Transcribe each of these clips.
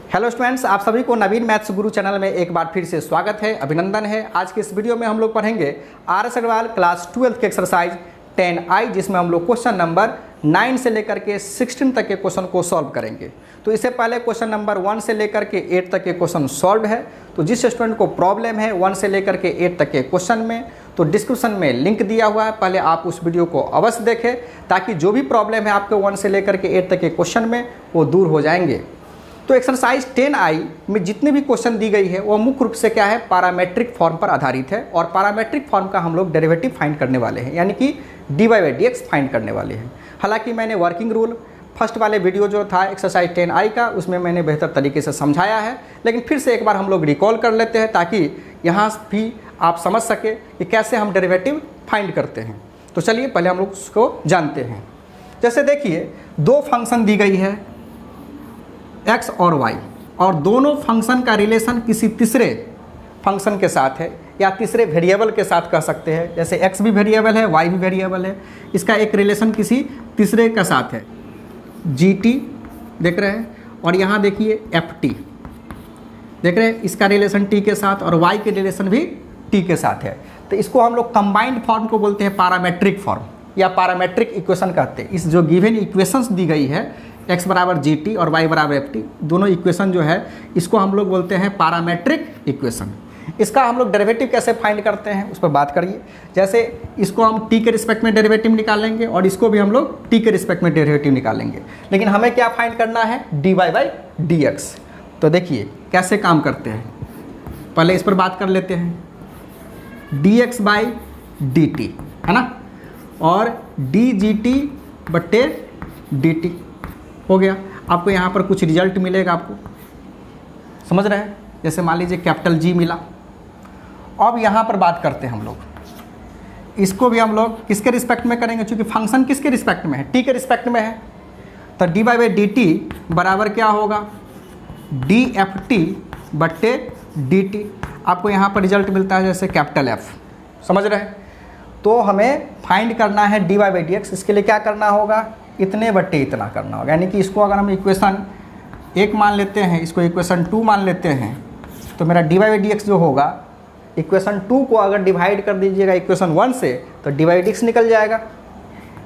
Hello students, आप सभी को नवीन मैथ्स गुरु चैनल में एक बार फिर से स्वागत है, अभिनंदन है। आज के इस वीडियो में हम लोग पढ़ेंगे आर.एस. अग्रवाल क्लास 12 के एक्सरसाइज 10I, जिसमें हम लोग क्वेश्चन नंबर 9 से लेकर के 16 तक के क्वेश्चन को सॉल्व करेंगे। तो इससे पहले क्वेश्चन नंबर 1 से लेकर के 8 तक के क्वेश्चन सॉल्व है। तो जिस स्टूडेंट को प्रॉब्लम है 1 से लेकर के 8 तक के क्वेश्चन में, तो डिस्क्रिप्शन में लिंक दिया हुआ है, पहले आप उस वीडियो को अवश्य देखें ताकि जो भी प्रॉब्लम है आपके 1 से लेकर के 8 तक के क्वेश्चन में वो दूर हो जाएंगे। तो एक्सरसाइज 10I में जितने भी क्वेश्चन दी गई है वो मुख्य रूप से क्या है, पैरामेट्रिक फॉर्म पर आधारित है। और पैरामेट्रिक फॉर्म का हम लोग डेरिवेटिव फाइंड करने वाले हैं, यानी कि dy/dx फाइंड करने वाले हैं। हालांकि मैंने वर्किंग रूल फर्स्ट वाले वीडियो जो था एक्सरसाइज 10I का, उसमें मैंने बेहतर तरीके से समझाया है, लेकिन फिर से एक बार हम लोग रिकॉल कर लेते हैं ताकि यहाँ भी आप समझ सके कि कैसे हम डेरिवेटिव फाइंड करते हैं। तो चलिए पहले हम लोग उसको जानते हैं। जैसे देखिए, दो फंक्शन दी गई है x और y, और दोनों फंक्शन का रिलेशन किसी तीसरे फंक्शन के साथ है या तीसरे वेरिएबल के साथ कह सकते हैं। जैसे x भी वेरिएबल है, y भी वेरिएबल है, इसका एक रिलेशन किसी तीसरे के साथ है, gt देख रहे हैं, और यहाँ देखिए ft देख रहे हैं, इसका रिलेशन t के साथ और y के रिलेशन भी t के साथ है। तो इसको हम लोग कंबाइंड फॉर्म को बोलते हैं पैरामेट्रिक फॉर्म या पैरामेट्रिक इक्वेशन कहते हैं। इस जो गिवन इक्वेशंस दी गई है x बराबर gt और y बराबर ft, दोनों इक्वेशन जो है इसको हम लोग बोलते हैं पैरामेट्रिक इक्वेशन। इसका हम लोग डेरिवेटिव कैसे फाइंड करते हैं उस पर बात करिए। जैसे इसको हम t के रिस्पेक्ट में डेरिवेटिव निकालेंगे और इसको भी हम लोग t के रिस्पेक्ट में डेरिवेटिव निकालेंगे, लेकिन हमें क्या फाइंड करना है, dy/dx। तो देखिए कैसे काम करते हैं, पहले इस पर बात कर लेते हैं। dx/dt है ना, और dgt/dt हो गया। आपको यहाँ पर कुछ रिजल्ट मिलेगा, आपको समझ रहे हैं। जैसे मान लीजिए कैपिटल G मिला। अब यहाँ पर बात करते हैं हम लोग, इसको भी हम लोग किसके रिस्पेक्ट में करेंगे, क्योंकि फंक्शन किसके रिस्पेक्ट में है, t के रिस्पेक्ट में है। तो dy/dt बराबर क्या होगा, dft/dt। आपको यहाँ पर रिजल्ट मिलता है जैसे कैपिटल F, समझ रहे हैं। तो हमें फाइंड करना है dy/dx। इसके लिए क्या करना होगा, इतने बट्टे इतना करना होगा। यानी कि इसको अगर हम इक्वेशन 1 मान लेते हैं, इसको इक्वेशन 2 मान लेते हैं, तो मेरा dy/dx जो होगा, इक्वेशन 2 को अगर डिवाइड कर दीजिएगा इक्वेशन 1 से तो dy/dx निकल जाएगा।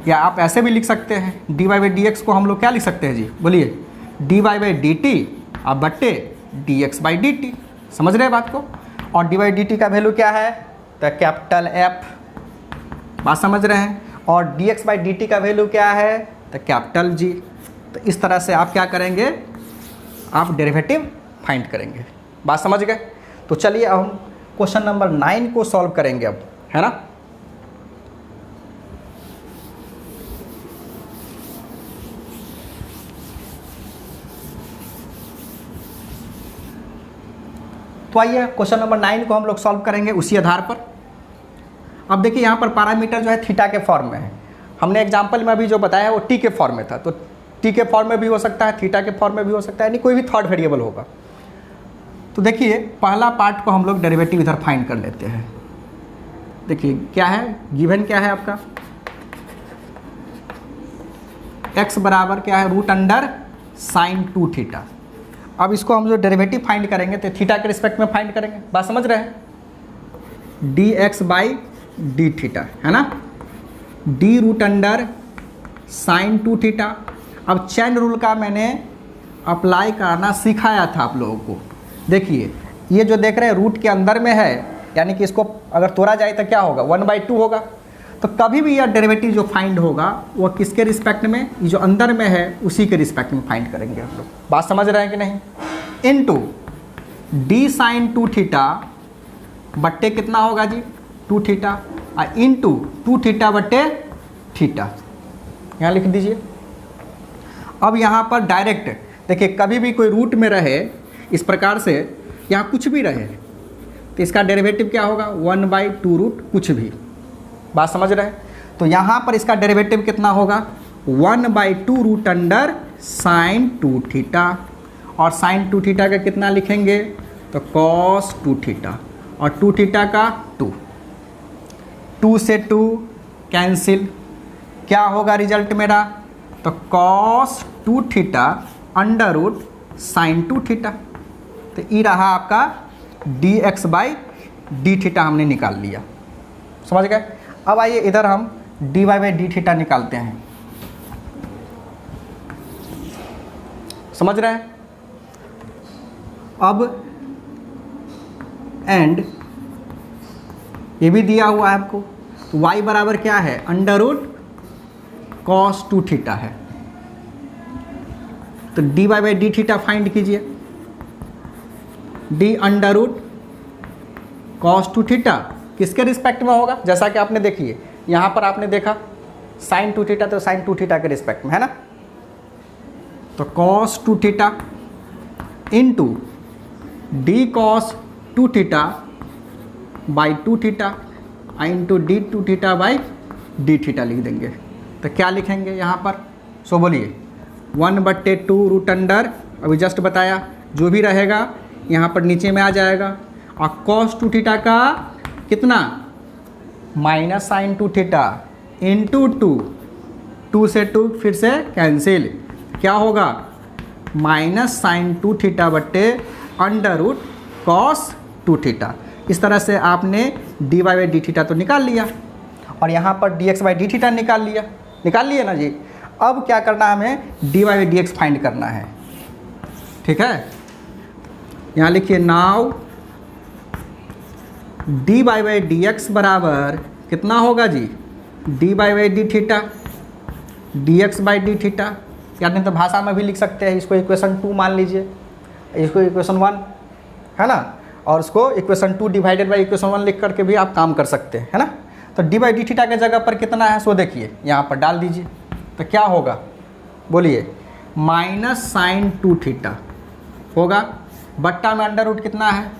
या आप ऐसे भी लिख सकते हैं, dy/dx को हम लोग क्या लिख सकते हैं जी, बोलिए, dy/dt अब बट्टे dx/dt। समझ रहे हैं बात को। और dy/dt का वैल्यू क्या है, तो कैपिटल F, बात समझ रहे हैं। और dx/dt का वैल्यू क्या है, तो कैपिटल G। तो इस तरह से आप क्या करेंगे, आप डेरिवेटिव फाइंड करेंगे। बात समझ गए। तो चलिए अब हम क्वेश्चन नंबर 9 को सॉल्व करेंगे अब, है ना। तो आइए क्वेश्चन नंबर 9 को हम लोग सॉल्व करेंगे उसी आधार पर। अब देखिए यहाँ पर पैरामीटर जो है थीटा के फॉर्म में है। हमने एग्जांपल में अभी जो बताया वो टी के फॉर्म में था, तो टी के फॉर्म में भी हो सकता है, थीटा के फॉर्म में भी हो सकता है, यानी कोई भी थर्ड वेरिएबल होगा। तो देखिए पहला पार्ट को हम लोग डेरिवेटिव इधर फाइंड कर लेते हैं। देखिए क्या है, गिवन क्या है आपका, x बराबर क्या है, √sin2θ। अब इसको हम जो डेरिवेटिव फाइंड करेंगे तो थीटा के रिस्पेक्ट में फाइंड करेंगे। बात समझ रहे हैं, dx/dθ है ना, d√sin2θ। अब चैन रूल का मैंने अप्लाई करना सिखाया था आप लोगों को। देखिए ये जो देख रहे हैं रूट के अंदर में है, यानी कि इसको अगर तोड़ा जाए तो क्या होगा, 1/2 होगा। तो कभी भी यह डेरिवेटिव जो फाइंड होगा वो किसके रिस्पेक्ट में, ये जो अंदर में है उसी के रिस्पेक्ट में फाइंड करेंगे हम लोग। बात समझ रहे हैं कि नहीं। इनटू dsin2θ बट्टे कितना होगा जी, 2θ, और इंटू 2θ/θ यहाँ लिख दीजिए। अब यहाँ पर डायरेक्ट देखिए, कभी भी कोई रूट में रहे इस प्रकार से, यहाँ कुछ भी रहे तो इसका डेरिवेटिव क्या होगा, 1/2 रूट कुछ भी। बात समझ रहे हैं। तो यहाँ पर इसका डेरिवेटिव कितना होगा, 1/2 √sin2θ, और sin2θ का कितना लिखेंगे, तो cos2θ, और 2θ का 2 से 2 कैंसिल, क्या होगा रिजल्ट मेरा, तो cos 2θ under root sine 2 theta. तो ई रहा आपका dx/d थीटा हमने निकाल लिया, समझ गए। अब आइए इधर हम dy/d थीटा निकालते हैं, समझ रहे हैं। अब एंड ये भी दिया हुआ है आपको, तो y बराबर क्या है, √cos 2 थीटा है। तो dy/d थीटा फाइंड कीजिए, d √cos 2 थीटा किसके रिस्पेक्ट में होगा, जैसा कि आपने देखिए यहाँ पर आपने देखा sin 2 थीटा, तो sin 2 थीटा के रिस्पेक्ट में है ना। तो cos 2 theta into d cos 2 theta by 2 theta into d 2 theta by d theta लिख देंगे। तो क्या लिखेंगे यहाँ पर, सो बोलिए 1/2 अभी जस्ट बताया, जो भी रहेगा यहाँ पर नीचे में आ जाएगा। और cos 2 थीटा का कितना, माइनस साइन 2 थीटा इंटू 2 से 2 फिर से कैंसिल, क्या होगा माइनस साइन 2 थीटा बट्टे √cos 2 थीटा। इस तरह से आपने dy/d थीटा तो निकाल लिया और यहाँ पर dx/d थीटा निकाल लिए ना जी। अब क्या करना है, हमें dy/dx फाइंड करना है, ठीक है। यहाँ लिखिए नाउ dy/dx बराबर कितना होगा जी, dy/d थीटा dx/d थीटा, या नहीं तो भाषा में भी लिख सकते हैं, इसको इक्वेशन 2 मान लीजिए, इसको इक्वेशन 1 है ना, और उसको इक्वेशन 2 डिवाइडेड बाई इक्वेशन 1 लिख करके भी आप काम कर सकते हैं, है ना। तो dy/d थीटा के जगह पर कितना है, सो देखिए यहाँ पर डाल दीजिए। तो क्या होगा बोलिए, माइनस साइन 2 थीटा होगा, बट्टा में अंडर रूट कितना है,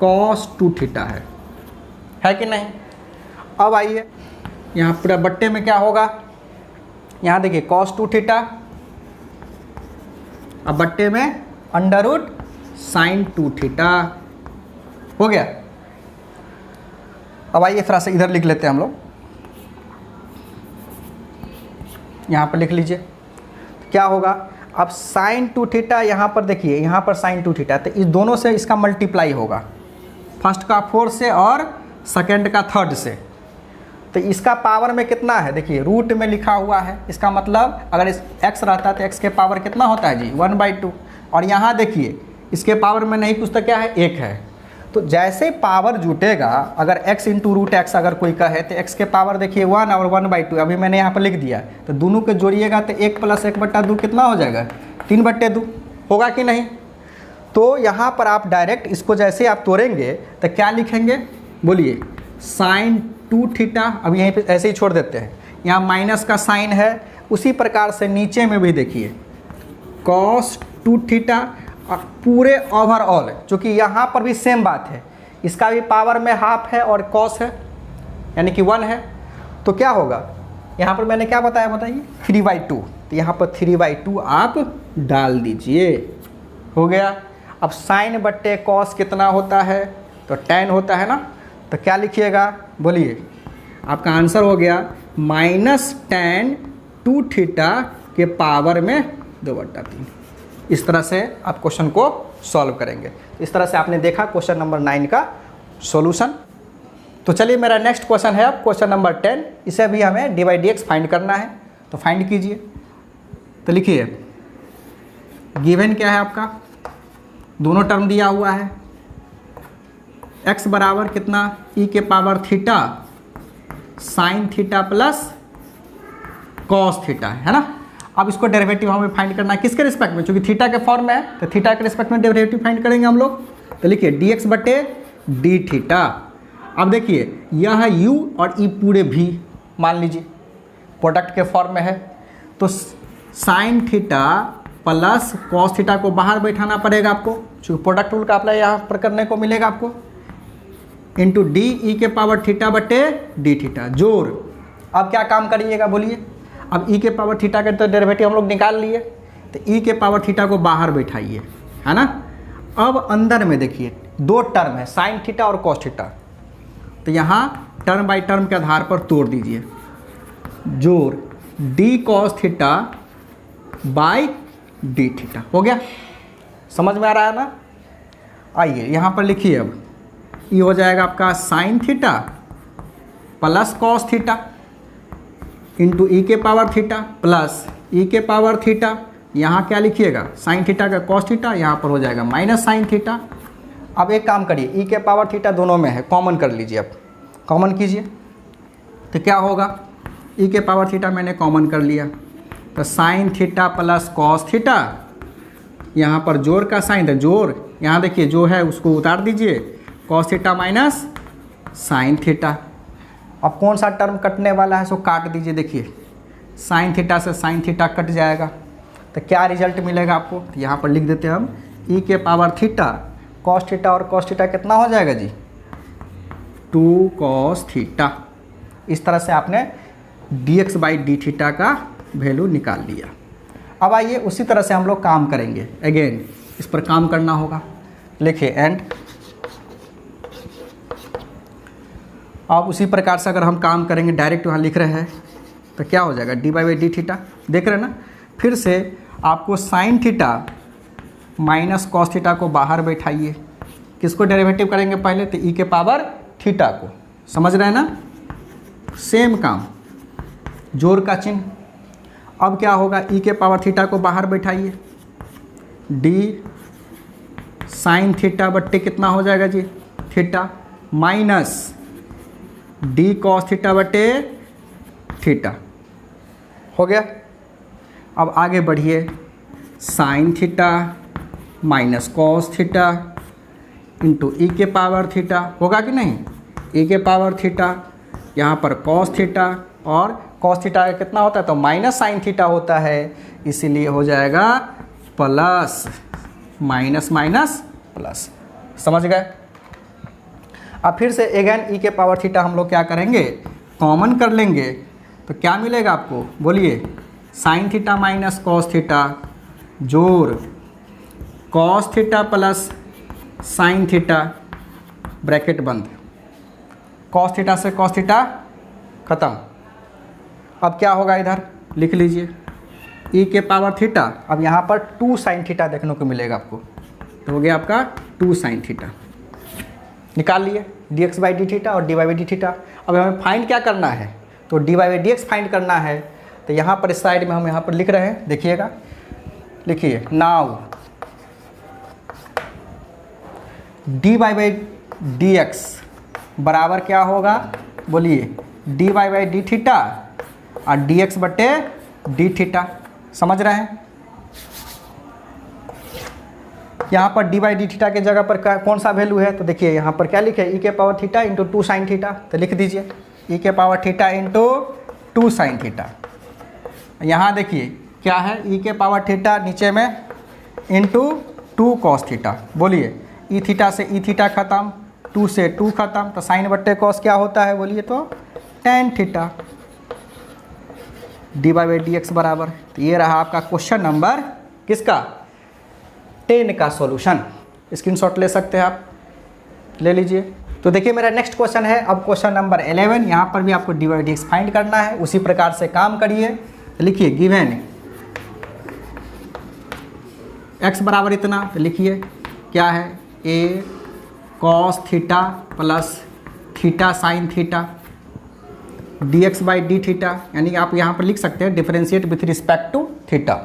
cos 2 थीटा है कि नहीं। अब आइए यहाँ पूरा बट्टे में क्या होगा, यहाँ देखिए cos 2 थीटा, अब बट्टे में अंडर रूट साइन 2 थीटा हो गया। अब आइए थोड़ा सा इधर लिख लेते हैं हम लोग, यहाँ पर लिख लीजिए। तो क्या होगा, अब साइन 2 थीटा यहाँ पर देखिए, यहाँ पर साइन 2 थीटा, तो इस दोनों से इसका मल्टीप्लाई होगा, फर्स्ट का 4 से और सेकंड का 3 से। तो इसका पावर में कितना है, देखिए रूट में लिखा हुआ है, इसका मतलब अगर इस x रहता है तो x के पावर कितना होता है जी, 1/2। और यहाँ देखिए इसके पावर में नहीं कुछ तो क्या है, 1 है। तो जैसे पावर जुटेगा, अगर x इंटू √x अगर कोई कहे तो x के पावर देखिए 1 और 1/2, अभी मैंने यहाँ पर लिख दिया। तो दोनों को जोड़िएगा तो 1 + 1/2 कितना हो जाएगा, 3/2 होगा कि नहीं। तो यहाँ पर आप डायरेक्ट इसको जैसे आप तोड़ेंगे तो क्या लिखेंगे, बोलिए साइन 2 थीटा, अब यहीं पे ऐसे ही छोड़ देते हैं, यहाँ माइनस का साइन है, उसी प्रकार से नीचे में भी देखिए cos 2 थीटा, और पूरे ओवरऑल चूँकि यहाँ पर भी सेम बात है, इसका भी पावर में हाफ है और cos है यानी कि 1 है। तो क्या होगा, यहाँ पर मैंने क्या बताया बताइए, 3/2, तो यहाँ पर 3/2 आप डाल दीजिए, हो गया। अब साइन बट्टे कॉस कितना होता है, तो tan होता है ना। तो क्या लिखिएगा, बोलिए आपका आंसर हो गया माइनस tan 2 थीटा के पावर में 2/3। इस तरह से आप क्वेश्चन को सॉल्व करेंगे। इस तरह से आपने देखा क्वेश्चन नंबर 9 का सॉल्यूशन। तो चलिए मेरा नेक्स्ट क्वेश्चन है अब क्वेश्चन नंबर 10, इसे भी हमें dy/dx फाइंड करना है। तो फाइंड कीजिए। तो लिखिए गिवन क्या है आपका, दोनों टर्म दिया हुआ है, x बराबर कितना, e के power theta sine theta plus cos theta है ना। अब इसको डेरिवेटिव हमें फाइंड करना है किसके रिस्पेक्ट में, क्योंकि थीटा के फॉर्म में है तो थीटा के रिस्पेक्ट में डेरिवेटिव फाइंड करेंगे हम लोग। तो लिखिए dx/d थीटा। अब देखिए यह u और e पूरे भी मान लीजिए प्रोडक्ट के फॉर्म में है, तो sign theta plus cos theta को बाहर बैठाना पड़ेगा आपको, क्योंकि प्रोडक्ट रूल का अप्लाई यहाँ पर करने को मिलेगा आपको, इंटू डी ई के पावर थीटा बटे डी थीटा जोड़। अब क्या काम करिएगा बोलिए, अब ई के पावर थीटा के तो डेरिवेटिव हम लोग निकाल लिए, तो ई के पावर थीटा को बाहर बैठाइए, है ना। अब अंदर में देखिए दो टर्म है साइन थीटा और कॉस थीटा, तो यहाँ टर्म बाई टर्म के आधार पर तोड़ दीजिए, जोड़ D cos theta by d theta हो गया, समझ में आ रहा है ना। आइए यहाँ पर लिखिए, अब ये हो जाएगा आपका sine theta plus cos theta into e के पावर थीटा प्लस ई के पावर थीटा। यहाँ क्या लिखिएगा, साइन थीटा का कॉस थीटा, यहाँ पर हो जाएगा माइनस साइन थीटा। अब एक काम करिए, ई के पावर थीटा दोनों में है, कॉमन कर लीजिए, अब कॉमन कीजिए तो क्या होगा, ई के पावर थीटा मैंने कॉमन कर लिया तो sign theta plus cos theta, यहाँ पर जोड़ का साइन था, जोड़ यहाँ देखिए जो है उसको उतार दीजिए, cos theta minus sine theta. अब कौन सा टर्म कटने वाला है सो काट दीजिए, देखिए साइन थीटा से साइन थीटा कट जाएगा तो क्या रिजल्ट मिलेगा आपको, तो यहाँ पर लिख देते हैं हम ई के पावर थीटा कॉस थीटा, और कॉस थीटा कितना हो जाएगा जी 2 कॉस थीटा। इस तरह से आपने dx बाई डी थीटा का वैल्यू निकाल लिया। अब आइए उसी तरह से हम लोग काम करेंगे, अगेन इस पर काम करना होगा। लिखिए एंड, अब उसी प्रकार से अगर हम काम करेंगे, डायरेक्ट वहाँ लिख रहे हैं तो क्या हो जाएगा डी बाई डी थीटा, देख रहे हैं ना। फिर से आपको sign theta minus cos theta को बाहर बैठाइए, किसको डेरिवेटिव करेंगे पहले, तो ई के पावर थीटा को, समझ रहे हैं ना, सेम काम, जोड़ का चिन्ह। अब क्या होगा, ई के पावर थीटा को बाहर बैठाइए, डी साइन थीटा बट्टे कितना हो जाएगा जी theta minus d cos theta बटे थीटा, हो गया। अब आगे बढ़िए, sine theta minus cos theta into e के पावर थीटा, होगा कि नहीं, ई के पावर थीटा, यहाँ पर कॉस थीटा, और कॉस थीटा कितना होता है तो माइनस साइन थीटा होता है, इसीलिए हो जाएगा प्लस माइनस माइनस प्लस, समझ गए। अब फिर से अगेन ई के पावर थीटा हम लोग क्या करेंगे, कॉमन कर लेंगे तो क्या मिलेगा आपको, बोलिए sine theta minus cos theta जोड़ cos theta plus sine theta, bracket बंद, कॉस थीटा से कॉस थीटा खत्म। अब क्या होगा, इधर लिख लीजिए ई के पावर थीटा, अब यहाँ पर 2 साइन थीटा देखने को मिलेगा आपको, तो हो गया आपका 2 साइन थीटा, निकाल लिए dx बाई डी थीटा और dy बाई डी थीटा। अब हमें फाइंड क्या करना है, तो dy बाई dx फाइंड करना है, तो यहाँ पर इस साइड में हम यहाँ पर लिख रहे हैं, देखिएगा, लिखिए नाउ dy बाई dx बराबर क्या होगा, बोलिए dy बाई डी थीटा और dx बटे डी थीटा, समझ रहे हैं। यहाँ पर डी बाई डी थीटा के जगह पर कौन सा वैल्यू है, तो देखिए यहाँ पर क्या लिखे, ई के power theta into 2 sine theta, तो लिख दीजिए ई के power theta into 2 sine theta. यहाँ देखिए क्या है, ई के पावर थीटा नीचे में इंटू 2 कॉस थीटा, बोलिए ई थीटा से ई थीटा खत्म, 2 से 2 खत्म, तो साइन बट्टे कॉस क्या होता है, बोलिए तो tan theta, D by d x बराबर। तो ये रहा आपका क्वेश्चन नंबर किसका, 10 का सॉल्यूशन। स्क्रीनशॉट ले सकते हैं आप, ले लीजिए। तो देखिए मेरा नेक्स्ट क्वेश्चन है अब क्वेश्चन नंबर 11, यहाँ पर भी आपको D by d x find करना है, उसी प्रकार से काम करिए। तो लिखिए गिवन x बराबर इतना, तो लिखिए क्या है, a cos theta plus theta sine theta dx by d theta, यानी आप यहाँ पर लिख सकते हैं differentiate with respect to theta,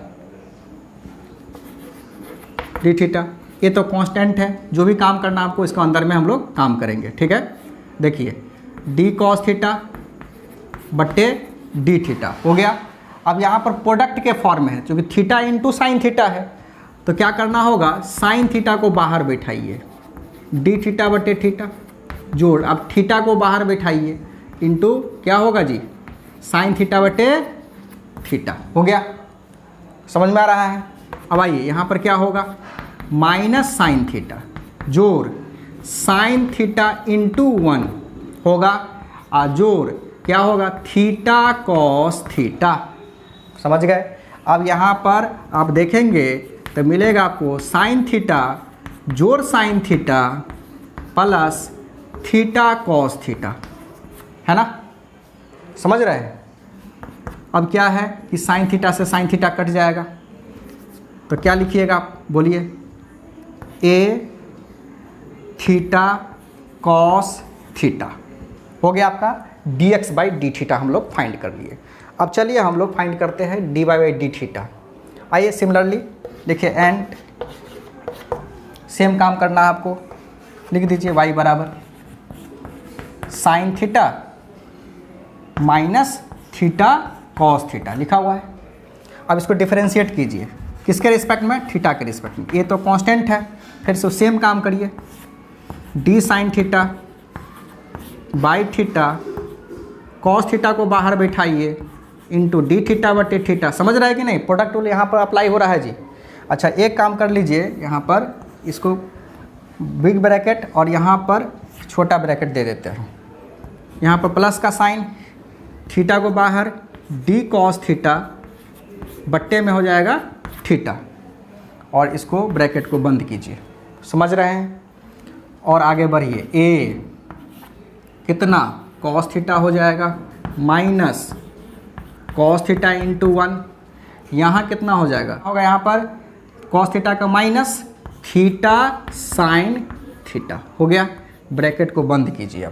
d theta. ये तो कांस्टेंट है, जो भी काम करना आपको इसके अंदर में हम लोग काम करेंगे, ठीक है। देखिए डी कॉस थीटा बट्टे डी थीटा हो गया। अब यहाँ पर प्रोडक्ट के फॉर्म में है, क्योंकि थीटा इंटू साइन थीटा है, तो क्या करना होगा, साइन थीटा को बाहर बैठाइए, डी थीटा बटे थीटा जोड़, अब थीटा को बाहर बैठाइए इंटू क्या होगा जी, साइन थीटा बटे थीटा, हो गया, समझ में आ रहा है। अब आइए यहाँ पर क्या होगा, माइनस साइन थीटा जोड़ साइन थीटा इंटू 1 होगा, जोड़ क्या होगा, थीटा कॉस थीटा, समझ गए। अब यहाँ पर आप देखेंगे तो मिलेगा आपको साइन थीटा जोड़ sign theta plus theta cos theta, है ना, समझ रहे हैं। अब क्या है कि साइन थीटा से साइन थीटा कट जाएगा, तो क्या लिखिएगा आप, बोलिए ए थीटा कॉस थीटा हो गया आपका dx बाई डी थीटा हम लोग फाइंड कर लिए। अब चलिए हम लोग फाइंड करते हैं dy बाई डी थीटा। आइए सिमिलरली देखिए एंड सेम काम करना है आपको, लिख दीजिए y बराबर sign theta minus theta cos theta लिखा हुआ है। अब इसको डिफरेंशिएट कीजिए किसके रिस्पेक्ट में, थीटा के रिस्पेक्ट में। ये तो कांस्टेंट है, फिर से सेम काम करिए D sine theta by theta cos theta को बाहर बैठाइए इंटू डी थीटा बटे थीटा। समझ रहा है कि नहीं, प्रोडक्ट रूल यहाँ पर अप्लाई हो रहा है जी। अच्छा एक काम कर लीजिए, यहाँ पर इसको बिग ब्रैकेट और यहाँ पर छोटा ब्रैकेट दे देते हैं। यहाँ पर प्लस का साइन, थीटा को बाहर, डी कॉस थीटा बट्टे में हो जाएगा थीटा, और इसको ब्रैकेट को बंद कीजिए। समझ रहे हैं, और आगे बढ़िए ए कितना कॉस थीटा हो जाएगा माइनस कॉस थीटा इंटू 1, यहाँ कितना हो जाएगा, होगा यहाँ पर कॉस थीटा का माइनस थीटा साइन थीटा हो गया। ब्रैकेट को बंद कीजिए।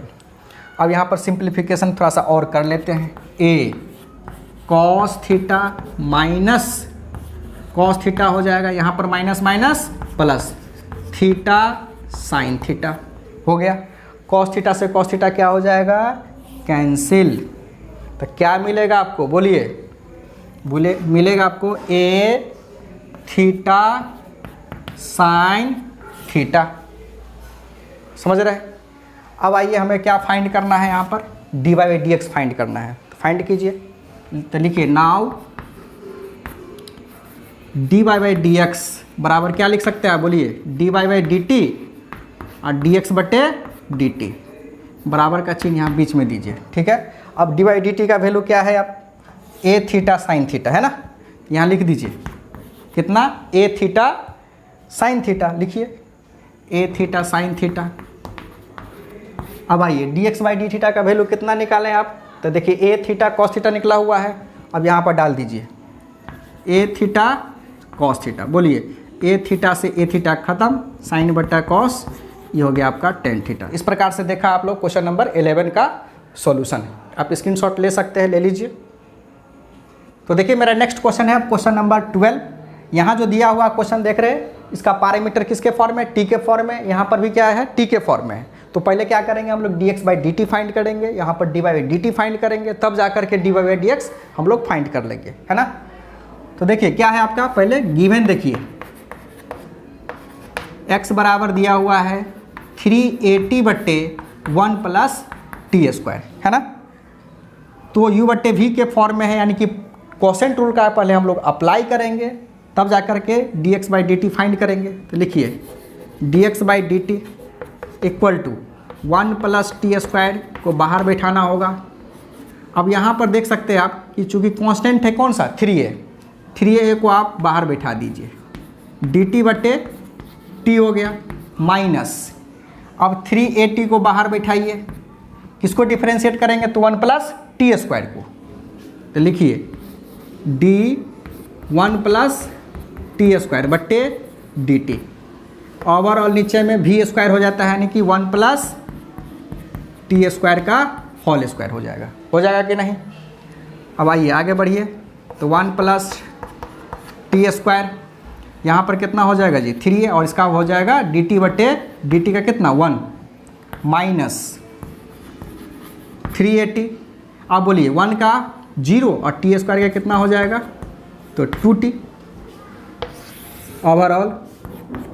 अब यहाँ पर सिंप्लीफिकेशन थोड़ा सा और कर लेते हैं। A cos theta minus cos theta हो जाएगा, यहाँ पर minus minus plus theta sine theta हो गया। कॉस थीटा से कॉस थीटा क्या हो जाएगा, कैंसिल। तो क्या मिलेगा आपको, बोलिए मिलेगा आपको ए थीटा साइन थीटा। समझ रहे हैं। अब आइए हमें क्या फाइंड करना है, यहाँ पर d y by d x find करना है। तो फाइंड कीजिए, तो लिखिए now d y by d x बराबर क्या लिख सकते हैं आप, बोलिए d y by d t और डी एक्स बटे डी टी, बराबर का चिन्ह यहाँ बीच में दीजिए। ठीक है। अब डी वाई डी टी का वैल्यू क्या है, आप ए थीटा साइन थीटा है ना, यहाँ लिख दीजिए कितना, ए थीटा साइन थीटा लिखिए, ए थीटा साइन थीटा। अब आइए D x by d theta का वैल्यू कितना निकालें आप, तो देखिए ए थीटा कॉस थीटा निकला हुआ है। अब यहाँ पर डाल दीजिए ए थीटा कॉस थीटा, बोलिए ए थीटा से ए थीटा खत्म, साइन बटा कॉस, ये हो गया आपका टेन थीटा। इस प्रकार से देखा आप लोग क्वेश्चन नंबर 11 का सॉल्यूशन है। आप स्क्रीनशॉट ले सकते हैं, ले लीजिए। तो देखिए मेरा नेक्स्ट क्वेश्चन है क्वेश्चन नंबर 12। यहाँ जो दिया हुआ क्वेश्चन देख रहे हैं, इसका पैरामीटर किसके फॉर्म में, टी के फॉर्म में, यहाँ पर भी क्या है टी के फॉर्म में है। तो पहले क्या करेंगे हम लोग d x by d t find करेंगे, यहाँ पर d y by d t find करेंगे, तब जाकर के d y by d x हम लोग फाइंड कर लेंगे, है ना। तो देखिए क्या है आपका, पहले गिवन देखिए x बराबर दिया हुआ है 380 बट्टे 1 प्लस टी स्क्वायर, है ना। तो u बट्टे v के फॉर्म में है, यानी कि कोसेंट रूल का पहले हम लोग अप्लाई करेंगे, तब जाकर के dx by d t find करेंगे। तो लिखिए dx by d t equal to 1 plus t square को बाहर बैठाना होगा। अब यहाँ पर देख सकते हैं आप कि चूँकि कांस्टेंट है कौन सा, 3a को आप बाहर बैठा दीजिए, dt बटे t हो गया माइनस, अब 380 को बाहर बैठाइए, किसको डिफरेंशिएट करेंगे, तो 1 प्लस टी स्क्वायर को। तो लिखिए d 1 प्लस टी स्क्वायर बट्टे डी टी, ओवरऑल नीचे में v स्क्वायर हो जाता है, यानी कि 1 प्लस टी स्क्वायर का होल स्क्वायर हो जाएगा कि नहीं। अब आइए आगे बढ़िए, तो 1 प्लस टी स्क्वायर यहाँ पर कितना हो जाएगा जी 3 है, और इसका हो जाएगा डी टी बटे डी टी का कितना 1 माइनस 380। आप बोलिए 1 का 0 और टी स्क्वायर का कितना हो जाएगा, तो 2t, ओवरऑल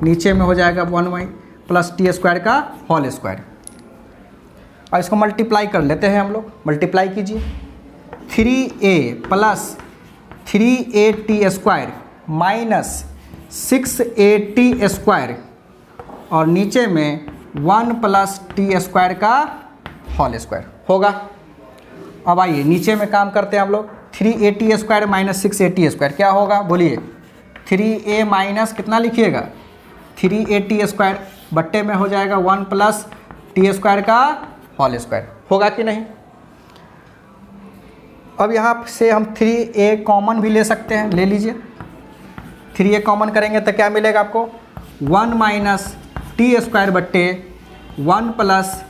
नीचे में हो जाएगा 1y प्लस टी स्क्वायर का होल स्क्वायर। और इसको मल्टीप्लाई कर लेते हैं हम लोग, मल्टीप्लाई कीजिए 3a plus 3a square minus 6a square, और नीचे में 1 प्लस टी स्क्वायर का होल स्क्वायर होगा। अब आइए नीचे में काम करते हैं हम लोग, 3a square minus 6a square क्या होगा, बोलिए 3a माइनस कितना लिखिएगा 3a स्क्वायर बट्टे में हो जाएगा 1 प्लस टी स्क्वायर का होल स्क्वायर, होगा कि नहीं। अब यहाँ से हम 3a कॉमन भी ले सकते हैं, ले लीजिए। 3a कॉमन करेंगे तो क्या मिलेगा आपको, 1 माइनस टी स्क्वायर बट्टे 1 प्लस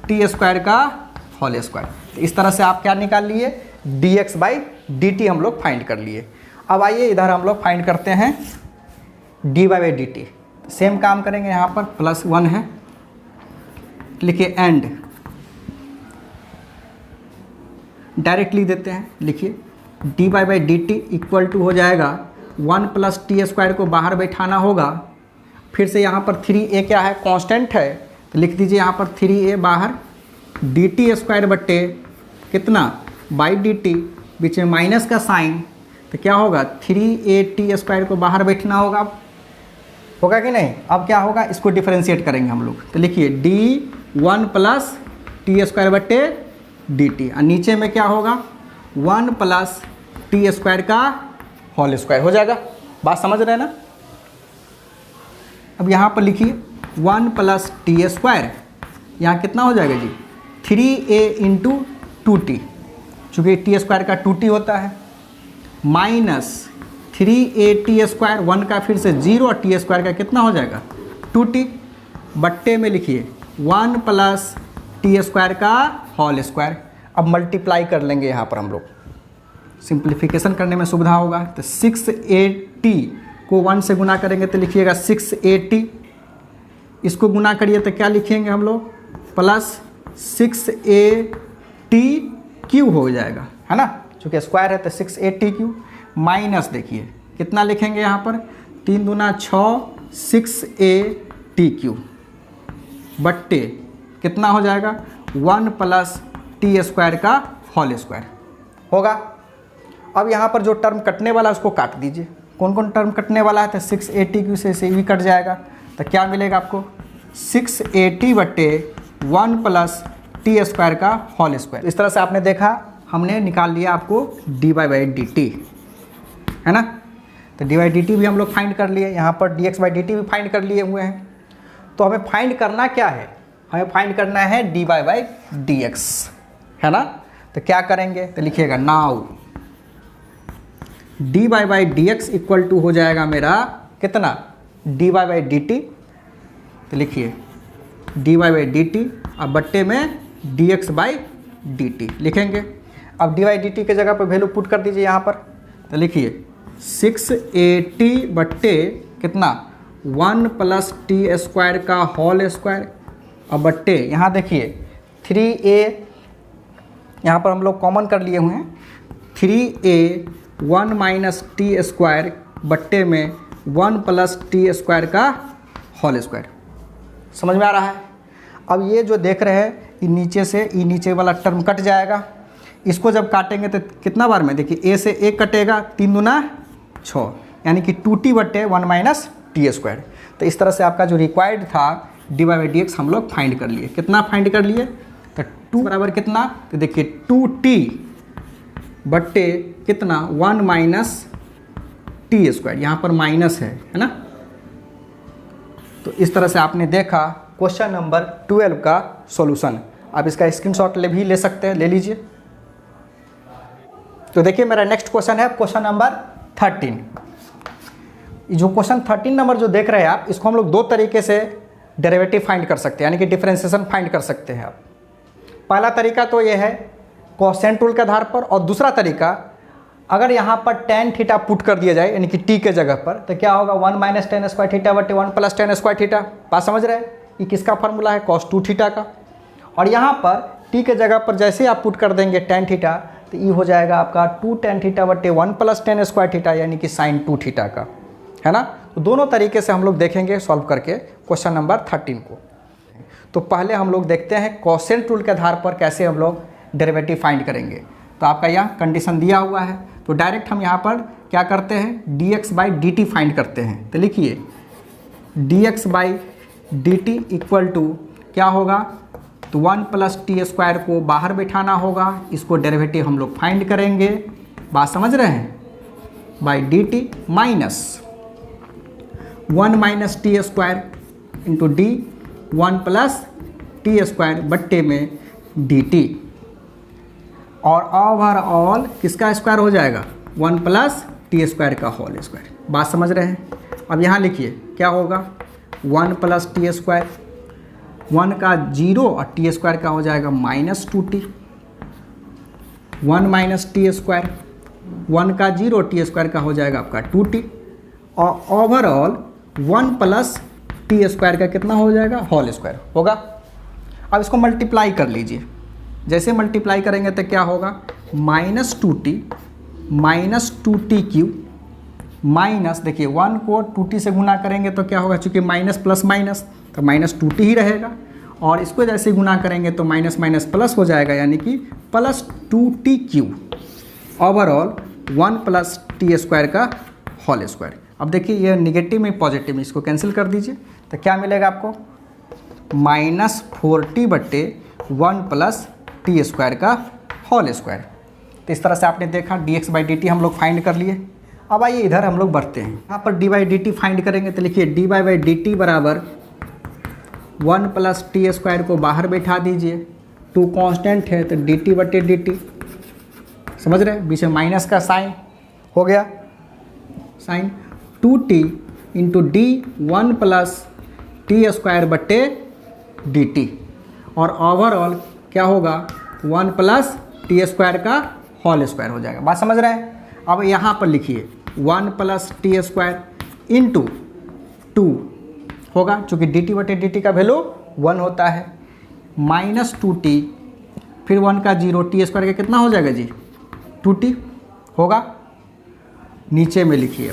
टी स्क्वायर का होल स्क्वायर। तो इस तरह से आप क्या निकाल लिए, dx बाई डी टी हम लोग फाइंड कर लिए। अब आइए इधर हम लोग फाइंड करते हैं dy by d T. Same काम करेंगे, यहाँ पर +1 है, लिखिए एंड, डायरेक्टली देते हैं, लिखिए dy by d t equal to हो जाएगा 1 प्लस टी स्क्वायर को बाहर बैठाना होगा, फिर से यहाँ पर 3a क्या है, कांस्टेंट है, तो लिख दीजिए यहाँ पर 3a बाहर, डी टी स्क्वायर बट्टे कितना बाई डी टी, बीच में माइनस का साइन, तो क्या होगा 3a स्क्वायर को बाहर बैठना होगा, होगा कि नहीं। अब क्या होगा, इसको डिफरेंशिएट करेंगे हम लोग, तो लिखिए d1 प्लस टी स्क्वायर बट्टे डी टी, और नीचे में क्या होगा 1 प्लस टी स्क्वायर का होल स्क्वायर हो जाएगा। बात समझ रहे हैं ना। अब यहाँ पर लिखिए 1 प्लस टी स्क्वायर, यहाँ कितना हो जाएगा जी 3a इंटू 2t, चूँकि टी स्क्वायर का 2t होता है, माइनस 3a स्क्वायर, 1 का फिर से 0 और टी स्क्वायर का कितना हो जाएगा 2t, बट्टे में लिखिए 1 प्लस टी स्क्वायर का होल स्क्वायर। अब मल्टीप्लाई कर लेंगे यहाँ पर हम लोग, सिंप्लीफिकेशन करने में सुविधा होगा, तो 6at को 1 से गुना करेंगे तो लिखिएगा 6at, इसको गुना करिए तो क्या लिखेंगे हम लोग प्लस 6at³ हो जाएगा, है ना, चूँकि स्क्वायर है तो 6at³ माइनस देखिए कितना लिखेंगे यहाँ पर 3 दूना 6 6at³ बट्टे कितना हो जाएगा 1 प्लस टी स्क्वायर का होल स्क्वायर होगा। अब यहाँ पर जो टर्म कटने वाला है उसको काट दीजिए, कौन कौन टर्म कटने वाला है, तो 6at³ से भी कट जाएगा, तो क्या मिलेगा आपको 6at बट्टे 1 प्लस टी स्क्वायर का होल स्क्वायर। इस तरह से आपने देखा, हमने निकाल लिया आपको dy बाई डी टी, है ना। तो dy बाई डी टी भी हम लोग फाइंड कर लिए, यहाँ पर dx बाई डी टी भी फाइंड कर लिए हुए हैं। तो हमें फाइंड करना क्या है, हमें फाइंड करना है dy बाई dx, है ना। तो क्या करेंगे, तो लिखिएगा now dy by dx equal to हो जाएगा मेरा कितना dy बाई डी टी, तो लिखिए dy बाई डी टी, अब बट्टे में dx बाई डी टी लिखेंगे। अब dy बाई डी टी के जगह पर वैल्यू पुट कर दीजिए यहाँ पर, तो लिखिए 6at बट्टे कितना 1 प्लस टी स्क्वायर का होल स्क्वायर, अब बट्टे यहाँ देखिए 3a यहाँ पर हम लोग कॉमन कर लिए हुए हैं, 3a 1 माइनस टी स्क्वायर बट्टे में 1 प्लस टी स्क्वायर का होल स्क्वायर। समझ में आ रहा है। अब ये जो देख रहे हैं, ये नीचे से ये नीचे वाला टर्म कट जाएगा, इसको जब काटेंगे तो कितना बार में देखिए a से a कटेगा, 3 दूना 6, यानी कि 2t बट्टे 1 माइनस टी स्क्वायर। तो इस तरह से आपका जो रिक्वायर्ड था dy बाई dx हम लोग फाइंड कर लिए। कितना फाइंड कर लिए, तो 2 बराबर कितना, तो देखिए 2t बट्टे कितना 1 माइनस टी स्क्वायर, यहाँ पर माइनस है ना। तो इस तरह से आपने देखा क्वेश्चन नंबर 12 का सॉल्यूशन। आप इसका स्क्रीनशॉट भी ले सकते हैं, ले लीजिए। तो देखिए मेरा नेक्स्ट क्वेश्चन है क्वेश्चन नंबर 13। जो क्वेश्चन 13 नंबर जो देख रहे हैं आप, इसको हम लोग 2 तरीके से डेरिवेटिव फाइंड कर सकते हैं, यानी कि डिफरेंशिएशन फाइंड कर सकते हैं आप। पहला तरीका तो ये है कोसेंट रूल के आधार पर, और दूसरा तरीका अगर यहाँ पर टेन थीटा पुट कर दिया जाए, यानी कि टी के जगह पर, तो क्या होगा 1 माइनस टेन स्क्वायर थीटा बटे 1 प्लस टेन स्क्वायर थीटा। बात समझ रहे हैं, ये किसका फॉर्मूला है, cos 2 थीटा का। और यहाँ पर टी के जगह पर जैसे ही आप पुट कर देंगे टेन थीटा, तो ये हो जाएगा आपका 2 टेन थीटा बटे 1 प्लस टेन स्क्वायर थीटा, यानी कि साइन 2 थीटा का, है ना। तो दोनों तरीके से हम लोग देखेंगे सॉल्व करके क्वेश्चन नंबर 13 को। तो पहले हम लोग देखते हैं कोसेंट रूल के आधार पर कैसे हम लोग डेरिवेटिव फाइंड करेंगे। तो आपका यहाँ कंडीशन दिया हुआ है, तो डायरेक्ट हम यहाँ पर क्या करते हैं dx by d t find करते हैं। तो लिखिए dx by d t equal to क्या होगा, तो 1 प्लस टी स्क्वायर को बाहर बैठाना होगा, इसको डेरिवेटिव हम लोग फाइंड करेंगे। बात समझ रहे हैं, by d t minus 1 minus T square into d 1 plus t square बट्टे में डी टी, और ओवरऑल किसका स्क्वायर हो जाएगा 1 प्लस टी स्क्वायर का होल स्क्वायर। बात समझ रहे हैं। अब यहाँ लिखिए क्या होगा, 1 प्लस टी स्क्वायर, 1 का 0 और टी स्क्वायर का हो जाएगा -2t, 1 माइनस टी स्क्वायर, 1 का 0 टी स्क्वायर का हो जाएगा आपका 2t, और ओवरऑल 1 प्लस टी स्क्वायर का कितना हो जाएगा, होल स्क्वायर होगा। अब इसको मल्टीप्लाई कर लीजिए, जैसे मल्टीप्लाई करेंगे तो क्या होगा, -2t क्यूब माइनस, देखिए 1 को 2t से गुना करेंगे तो क्या होगा, चूँकि माइनस प्लस माइनस तो -2t ही रहेगा, और इसको जैसे गुना करेंगे तो माइनस माइनस प्लस हो जाएगा, यानी कि +2t cube overall 1 plus t square का होल स्क्वायर। अब देखिए ये नेगेटिव में पॉजिटिव में इसको कैंसिल कर दीजिए तो क्या मिलेगा आपको, -4t बट्टे 1 प्लस टी स्क्वायर का होल स्क्वायर। तो इस तरह से आपने देखा dx/dt हम लोग फाइंड कर लिए। अब आइए इधर हम लोग बढ़ते हैं, यहाँ पर dy/dt फाइंड करेंगे तो लिखिए dy/dt बराबर 1 प्लस टी स्क्वायर को बाहर बैठा दीजिए, 2 कांस्टेंट है तो dt/dt, समझ रहे हैं, बीच में माइनस का साइन हो गया, sine 2t into d 1 plus t square बट्टे dt, और ओवरऑल क्या होगा 1 प्लस टी स्क्वायर का होल स्क्वायर हो जाएगा। बात समझ रहे हैं। अब यहाँ पर लिखिए 1 प्लस टी स्क्वायर इंटू 2 होगा, चूँकि dt/dt का वैल्यू 1 होता है, -2t, फिर 1 का 0 टी स्क्वायर का कितना हो जाएगा जी, 2t होगा। नीचे में लिखिए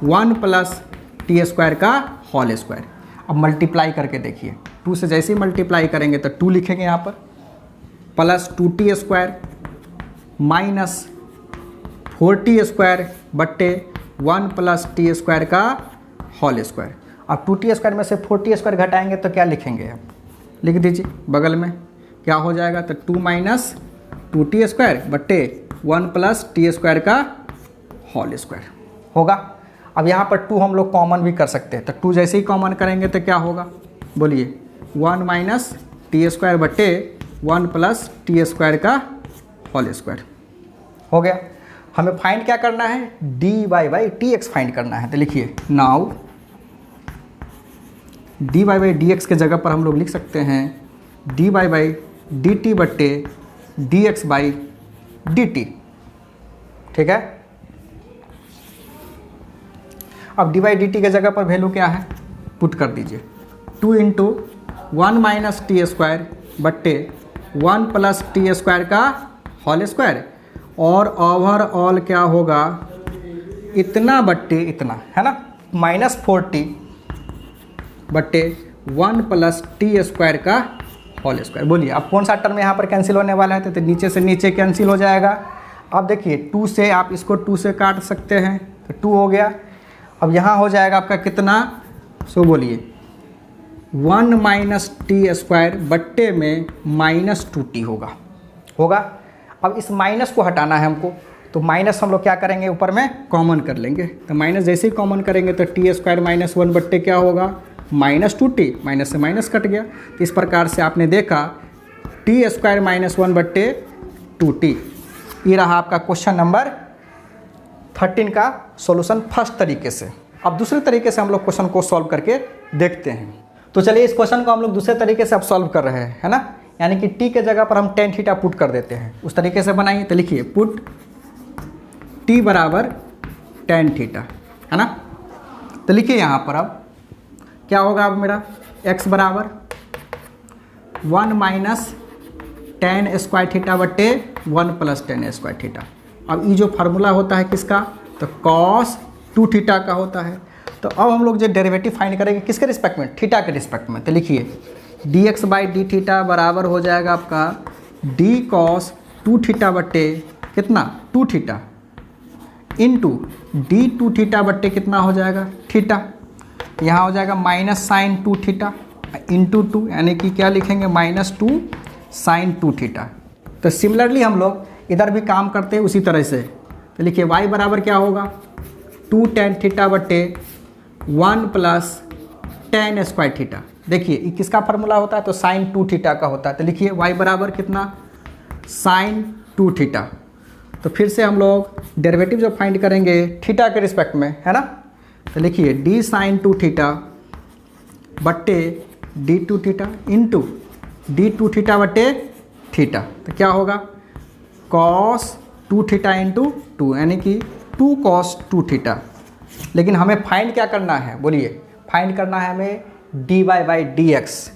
1 प्लस टी स्क्वायर का होल स्क्वायर। अब मल्टीप्लाई करके देखिए, 2 से जैसे ही मल्टीप्लाई करेंगे तो 2 लिखेंगे यहाँ पर, plus 2t square minus 4t square बट्टे 1 प्लस टी स्क्वायर का होल स्क्वायर। अब 2t स्क्वायर में से 4t स्क्वायर घटाएंगे तो क्या लिखेंगे, आप लिख दीजिए बगल में, क्या हो जाएगा, तो 2 माइनस 2t स्क्वायर बट्टे 1 प्लस टी स्क्वायर का होल स्क्वायर होगा। अब यहाँ पर 2 हम लोग कॉमन भी कर सकते हैं, तो 2 जैसे ही कॉमन करेंगे तो क्या होगा, बोलिए 1 माइनस टी स्क्वायर बट्टे 1 प्लस टी स्क्वायर का होल स्क्वायर हो गया। हमें फाइंड क्या करना है, dy/dx फाइंड करना है, तो लिखिए नाउ dy/dx के जगह पर हम लोग लिख सकते हैं dy/dt बट्टे dx/dt, ठीक है। अब dy/dt के जगह पर वैल्यू क्या है, पुट कर दीजिए, 2 इंटू 1 माइनस टी स्क्वायर बट्टे 1 प्लस टी स्क्वायर का होल स्क्वायर, और ओवरऑल क्या होगा, इतना बट्टे इतना, है ना, -4t बट्टे 1 प्लस टी स्क्वायर का होल स्क्वायर। बोलिए अब कौन सा टर्म यहाँ पर कैंसिल होने वाला है, तो नीचे से नीचे कैंसिल हो जाएगा। अब देखिए 2 से आप इसको 2 से काट सकते हैं, तो 2 हो गया। अब यहाँ हो जाएगा आपका कितना, सो बोलिए 1 माइनस टी स्क्वायर बट्टे में -2t होगा। अब इस माइनस को हटाना है हमको, तो माइनस हम लोग क्या करेंगे, ऊपर में कॉमन कर लेंगे, तो माइनस जैसे ही कॉमन करेंगे तो टी स्क्वायर -1 बट्टे क्या होगा, -2t, माइनस से माइनस कट गया। तो इस प्रकार से आपने देखा टी स्क्वायर -1 बट्टे 2t। ये रहा आपका क्वेश्चन नंबर 13 का सॉल्यूशन फर्स्ट तरीके से। अब दूसरे तरीके से हम लोग क्वेश्चन को सॉल्व करके देखते हैं। तो चलिए इस क्वेश्चन को हम लोग दूसरे तरीके से अब सॉल्व कर रहे हैं, है ना, यानी कि t के जगह पर हम tan थीटा पुट कर देते हैं, उस तरीके से बनाइए। तो लिखिए पुट t बराबर tan थीटा, है ना। तो लिखिए यहाँ पर अब क्या होगा, अब मेरा x बराबर 1 माइनस tan स्क्वायर थीटा बट्टे 1 प्लस tan स्क्वायर थीटा। अब ये जो फार्मूला होता है किसका, तो cos 2 थीटा का होता है। तो अब हम लोग जो डेरिवेटिव फाइंड करेंगे किसके रिस्पेक्ट में, थीटा के रिस्पेक्ट में। तो लिखिए dx/d थीटा बराबर हो जाएगा आपका d cos 2 थीटा बट्टे कितना 2 थीटा इंटू d2 थीटा बट्टे कितना हो जाएगा थीटा। यहाँ हो जाएगा माइनस साइन 2 थीटा इंटू 2, यानी कि क्या लिखेंगे -2 साइन 2 थीटा। तो सिमिलरली हम लोग इधर भी काम करते हैं उसी तरह से। तो लिखिए y बराबर क्या होगा 2 tan थीटा बट्टे 1 प्लस tan स्क्वायर थीटा। देखिए ये किसका फार्मूला होता है, तो साइन 2 थीटा का होता है। तो लिखिए y बराबर कितना साइन 2 थीटा। तो फिर से हम लोग डेरिवेटिव जो फाइंड करेंगे थीटा के रिस्पेक्ट में, है ना। तो लिखिए d साइन 2 थीटा बट्टे d2 theta into d2 theta बट्टे थीटा, तो क्या होगा cos 2 थीटा इंटू 2 यानी कि 2 cos 2 थीटा। लेकिन हमें फाइंड क्या करना है, बोलिए फाइंड करना है हमें dy बाई डी एक्स।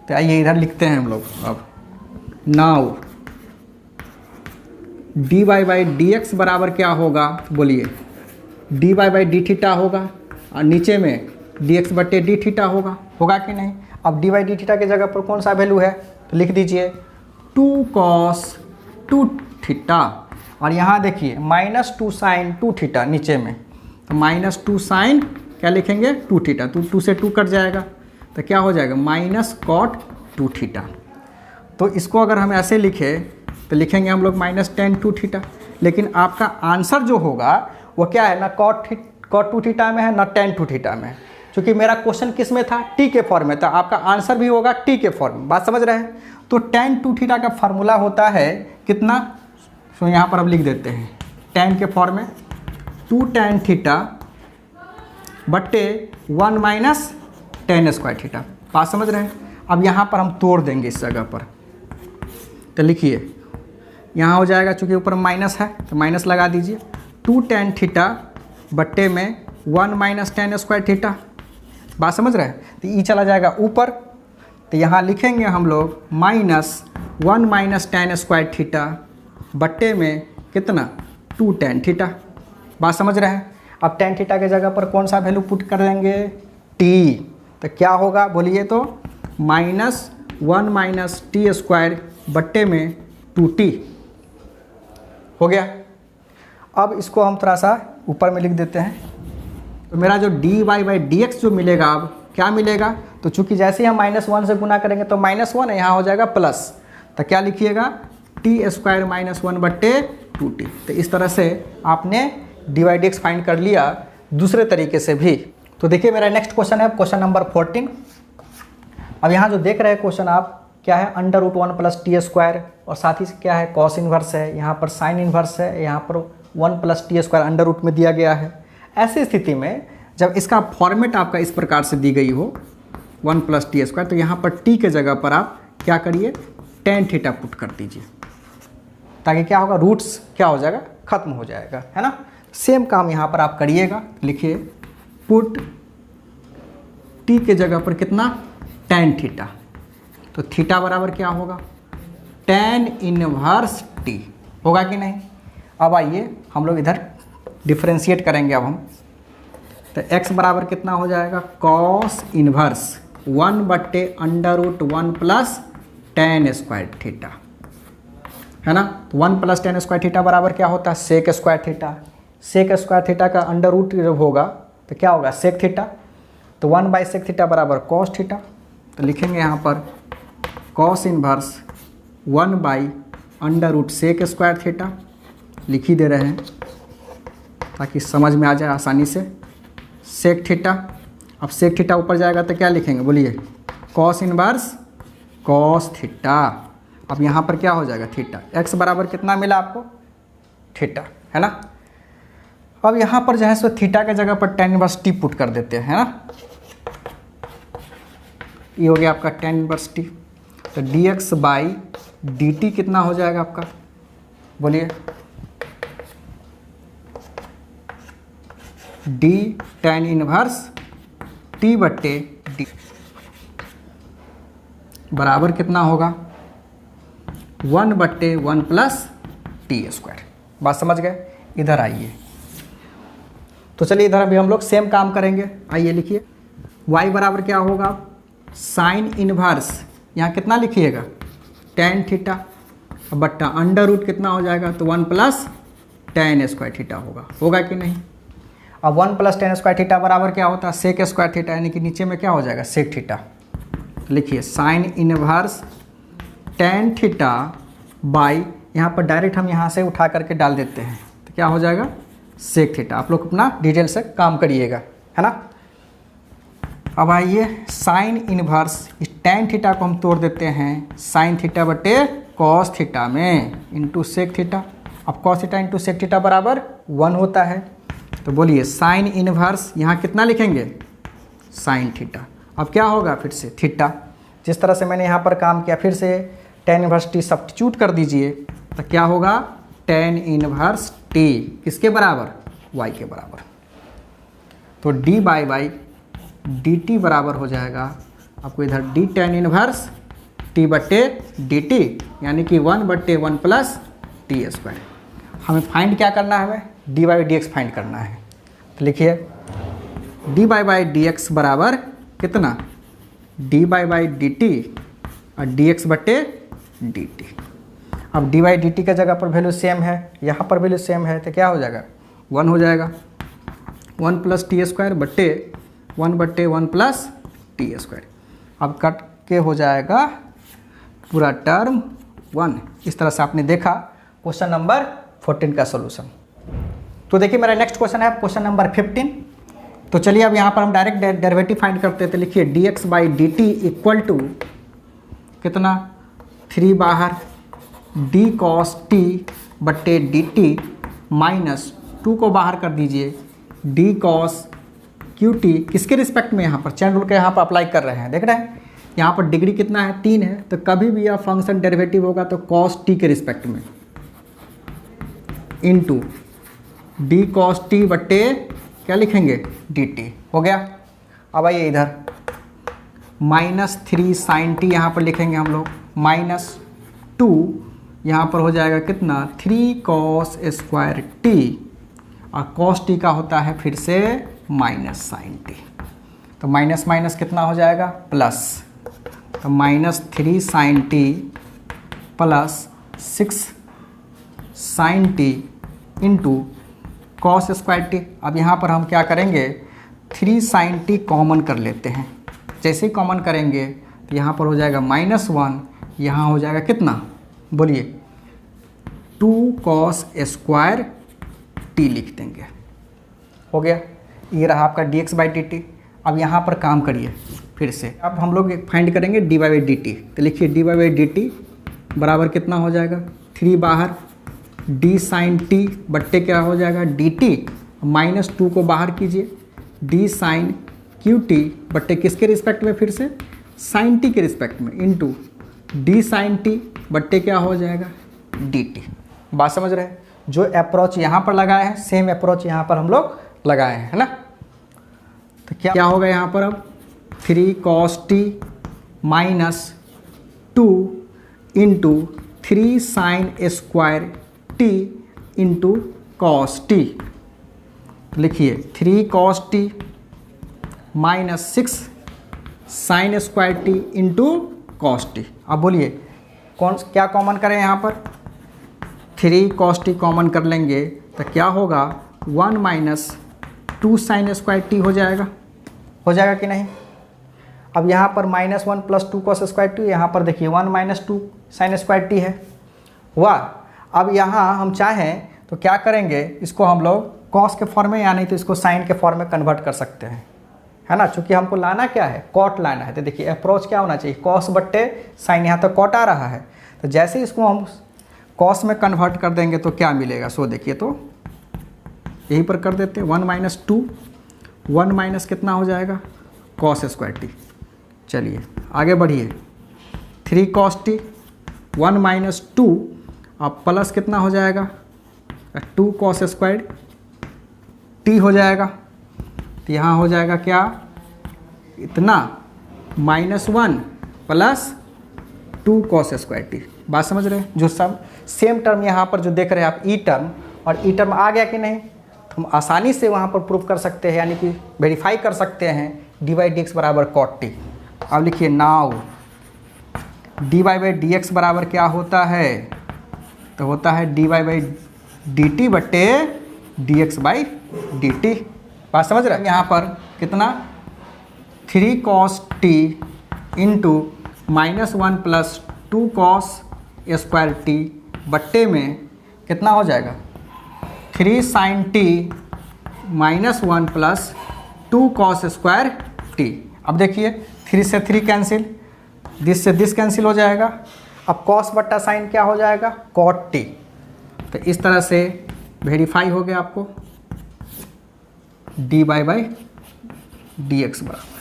तो आइए इधर लिखते हैं हम लोग अब, now dy by d x बराबर क्या होगा, बोलिए dy बाई डी थीटा होगा और नीचे में dx बट्टे डी थीटा होगा कि नहीं। अब dy बाई डी थीटा की जगह पर कौन सा वैल्यू है, तो लिख दीजिए 2 cos 2 थीटा और यहाँ देखिए -2 sin 2 थीटा नीचे में, तो -2 sin क्या लिखेंगे 2 थीटा, तो 2 से 2 कट जाएगा तो क्या हो जाएगा -cot 2 थीटा। तो इसको अगर हम ऐसे लिखे तो लिखेंगे हम लोग -tan 2 थीटा। लेकिन आपका आंसर जो होगा वो क्या है, ना cot 2 थीटा में है ना tan 2 थीटा में है, क्योंकि मेरा क्वेश्चन किस में था, टी के फॉर्म में था। आपका आंसर भी होगा टी के फॉर्म में, बात समझ रहे हैं। तो tan 2 थीटा का फार्मूला होता है कितना, तो यहाँ पर अब लिख देते हैं tan के फॉर्म में 2 tan थीटा बट्टे 1 माइनस tan स्क्वायर थीटा, बात समझ रहे हैं। अब यहाँ पर हम तोड़ देंगे इस जगह पर, तो लिखिए यहाँ हो जाएगा, चूँकि ऊपर माइनस है तो माइनस लगा दीजिए, 2 tan थीटा बट्टे में 1 माइनस tan स्क्वायर थीटा, बात समझ रहे हैं। तो ई चला जाएगा ऊपर, तो यहाँ लिखेंगे हम लोग -1 माइनस tan स्क्वायर थीटा बट्टे में कितना 2 tan थीटा, बात समझ रहे हैं। अब tan थीटा के जगह पर कौन सा वैल्यू पुट कर देंगे, t, तो क्या होगा बोलिए, तो -1 माइनस टी स्क्वायर बट्टे में 2t हो गया। अब इसको हम थोड़ा सा ऊपर में लिख देते हैं, तो मेरा जो dy बाई डी एक्स जो मिलेगा, अब क्या मिलेगा, तो चूंकि जैसे ही हम -1 से गुना करेंगे तो -1 है, यहाँ हो जाएगा प्लस, तो क्या लिखिएगा टी स्क्वायर -1 बट्टे 2t। तो इस तरह से आपने dy by d x find कर लिया दूसरे तरीके से भी। तो देखिए मेरा नेक्स्ट क्वेश्चन है क्वेश्चन नंबर 14। अब यहाँ जो देख रहे हैं क्वेश्चन आप, क्या है √1 प्लस टी स्क्वायर और साथ ही क्या है कॉस इन्वर्स है, यहाँ पर साइन इन्वर्स है, यहाँ पर 1 प्लस टी स्क्वायर √ में दिया गया है। ऐसी स्थिति में जब इसका फॉर्मेट आपका इस प्रकार से दी गई हो 1 प्लस टी स्क्वायर, तो यहाँ पर t के जगह पर आप क्या करिए tan थीटा पुट कर दीजिए, ताकि क्या होगा रूट्स क्या हो जाएगा खत्म हो जाएगा, है ना। सेम काम यहाँ पर आप करिएगा, लिखिए पुट t के जगह पर कितना tan थीटा, तो थीटा बराबर क्या होगा tan इनवर्स t, होगा कि नहीं। अब आइए हम लोग इधर डिफ्रेंशिएट करेंगे। अब हम तो x बराबर कितना हो जाएगा cos इनवर्स 1 बट्टे √1 प्लस tan स्क्वायर थीटा, है ना। तो 1 प्लस tan स्क्वायर थीटा बराबर क्या होता है sec square theta. Sec square theta का √ जब होगा तो क्या होगा सेक थीटा, तो 1 बाई सेक थीटा बराबर कॉस थीटा। तो लिखेंगे यहाँ पर cos inverse 1 by √ sec square theta, लिख ही दे रहे हैं ताकि समझ में आ जाए आसानी से, सेक थीटा। अब सेक थीटा ऊपर जाएगा तो क्या लिखेंगे बोलिए कॉस इनवर्स कॉस थीटा। अब यहाँ पर क्या हो जाएगा थीटा, x बराबर कितना मिला आपको थीटा, है ना। अब यहाँ पर जो है सो थीटा के जगह पर tan इनवर्स t पुट कर देते हैं, है ना। ये हो गया आपका tan इनवर्स t, तो dx बाई dt कितना हो जाएगा आपका बोलिए d tan इनवर्स t बट्टे d बराबर कितना होगा 1 बट्टे 1 प्लस टी स्क्वायर। बात समझ गए। इधर आइए, तो चलिए इधर अभी हम लोग सेम काम करेंगे। आइए लिखिए y बराबर क्या होगा साइन इनवर्स, यहाँ कितना लिखिएगा tan थीटा बट्टा √ कितना हो जाएगा तो 1 प्लस tan स्क्वायर थीटा होगा कि नहीं। अब 1 प्लस tan स्क्वायर थीटा बराबर क्या होता है सेक स्क्वायर थीटा, यानी कि नीचे में क्या हो जाएगा सेक थीटा। लिखिए sine inverse tan theta by, यहाँ पर डायरेक्ट हम यहाँ से उठा करके डाल देते हैं तो क्या हो जाएगा सेक थीटा। आप लोग अपना डिटेल से काम करिएगा, है ना। अब आइए साइन इनवर्स इस tan थीटा को हम तोड़ देते हैं साइन थीटा बटे कॉस थीटा में इंटू सेक थीटा। अब cos theta into sec theta बराबर 1 होता है, तो बोलिए साइन इनवर्स यहाँ कितना लिखेंगे साइन थीटा। अब क्या होगा फिर से थीटा, जिस तरह से मैंने यहाँ पर काम किया फिर से tan इनवर्स टी सब्स्टिट्यूट कर दीजिए, तो क्या होगा tan इनवर्स टी किसके बराबर, y के बराबर। तो डी बाई डी टी बराबर हो जाएगा आपको इधर डी tan इनवर्स टी बट्टे डी टी, यानी कि 1/1 प्लस टी स्क्वायर। हमें फाइंड क्या करना है, हमें D by d x find करना है। तो लिखिए डी बाई डी एक्स बराबर कितना, डी बाई डी टी और डी एक्स बट्टे डी टी। अब डी बाई डी टी का जगह पर वैल्यू सेम है, यहाँ पर वैल्यू सेम है, तो क्या हो जाएगा 1 हो जाएगा, 1 प्लस टी स्क्वायर बट्टे 1/1 प्लस टी स्क्वायर। अब कट के हो जाएगा पूरा टर्म 1। इस तरह से आपने देखा क्वेश्चन नंबर 14 का सोल्यूशन। तो देखिए मेरा नेक्स्ट क्वेश्चन है क्वेश्चन नंबर 15। तो चलिए अब यहाँ पर हम डायरेक्ट डेरिवेटिव फाइंड करते हैं। तो लिखिए d x by d t equal to कितना, 3 बाहर डी कॉस टी बट्टे डी टी माइनस 2 को बाहर कर दीजिए डी कॉस क्यू टी, किसके रिस्पेक्ट में, यहाँ पर चैन रूल का यहाँ पर अप्लाई कर रहे हैं, देख रहे हैं यहाँ पर डिग्री कितना है 3 है, तो कभी भी यह फंक्शन डेरिवेटिव होगा तो कॉस टी के रिस्पेक्ट में इनटू डी कॉस टी बट्टे क्या लिखेंगे डी टी, हो गया। अब आइए इधर -3 साइन टी यहाँ पर लिखेंगे हम लोग, -2 यहाँ पर हो जाएगा कितना 3 कॉस स्क्वायर टी, और कॉस टी का होता है फिर से माइनस साइन टी, तो माइनस माइनस कितना हो जाएगा प्लस, तो -3 sine t plus 6 sine t into cos square t. अब यहाँ पर हम क्या करेंगे 3 साइन टी कॉमन कर लेते हैं, जैसे ही कॉमन करेंगे तो यहाँ पर हो जाएगा -1, यहाँ हो जाएगा कितना बोलिए 2 कॉस स्क्वायर टी लिख देंगे, हो गया। ये रहा आपका D x by d T. अब यहाँ पर काम करिए फिर से, अब हम लोग फाइंड करेंगे डी बाई डी टी। तो लिखिए डी बाई डी टी बराबर कितना हो जाएगा 3 बाहर डी साइन टी बट्टे क्या हो जाएगा डी टी, -2 को बाहर कीजिए डी साइन क्यू टी बट्टे किसके रिस्पेक्ट में, फिर से साइन टी के रिस्पेक्ट में, इनटू डी साइन टी बट्टे क्या हो जाएगा डी टी। बात समझ रहे हैं, जो अप्रोच यहाँ पर लगाए हैं सेम अप्रोच यहाँ पर हम लोग लगाए हैं, है ना। तो क्या होगा यहाँ पर अब 3 cos T -2 into 3 sine square T into cos T. लिखिए 3 cos T -6 sine square T into cos T. अब बोलिए कौन क्या कॉमन करें यहाँ पर, 3 कॉस टी कॉमन कर लेंगे तो क्या होगा 1 - 2 साइन स्क्वायर टी हो जाएगा कि नहीं। अब यहाँ पर -1 + 2 कॉस स्क्वायर टी, यहाँ पर देखिए 1 - 2 साइन स्क्वायर टी है, वाह। अब यहाँ हम चाहें तो क्या करेंगे, इसको हम लोग कॉस के फॉर्म में या नहीं तो इसको साइन के फॉर्म में कन्वर्ट कर सकते हैं, है ना। चूँकि हमको लाना क्या है कॉट लाना है, तो देखिए अप्रोच क्या होना चाहिए कॉस बट्टे साइन, यहाँ तो कॉट आ रहा है, तो जैसे ही इसको हम कॉस में कन्वर्ट कर देंगे तो क्या मिलेगा, सो देखिए तो यहीं पर कर देते हैं 1 - 2, 1 - कितना हो जाएगा कॉस स्क्वायर टी। चलिए आगे बढ़िए 3 कॉस टी 1 - 2 अब प्लस कितना हो जाएगा 2 कॉस स्क्वायर टी हो जाएगा, तो यहाँ हो जाएगा क्या इतना -1 + 2 कॉस स्क्वायर टी। बात समझ रहे हैं, जो सब सेम टर्म यहाँ पर जो देख रहे हैं आप ई टर्म, और ई टर्म आ गया कि नहीं, तो हम आसानी से वहाँ पर प्रूफ कर सकते हैं, यानी कि वेरीफाई कर सकते हैं डी बाई डी एक्स बराबर कॉट टी। अब लिखिए now d by d x बराबर क्या होता है, तो होता है डी बाई डी टी बट्टे d x by d t. बात समझ रहे हैं, यहाँ पर कितना 3 cos t into -1 + 2 cos square t बट्टे में कितना हो जाएगा 3 sine t -1 + 2 cos square t. अब देखिए 3 से 3 कैंसिल, दिस से दिस कैंसिल हो जाएगा, अब कॉस बट्टा साइन क्या हो जाएगा कॉट टी। तो इस तरह से वेरीफाई हो गया आपको डी बाई डी एक्स बराबर।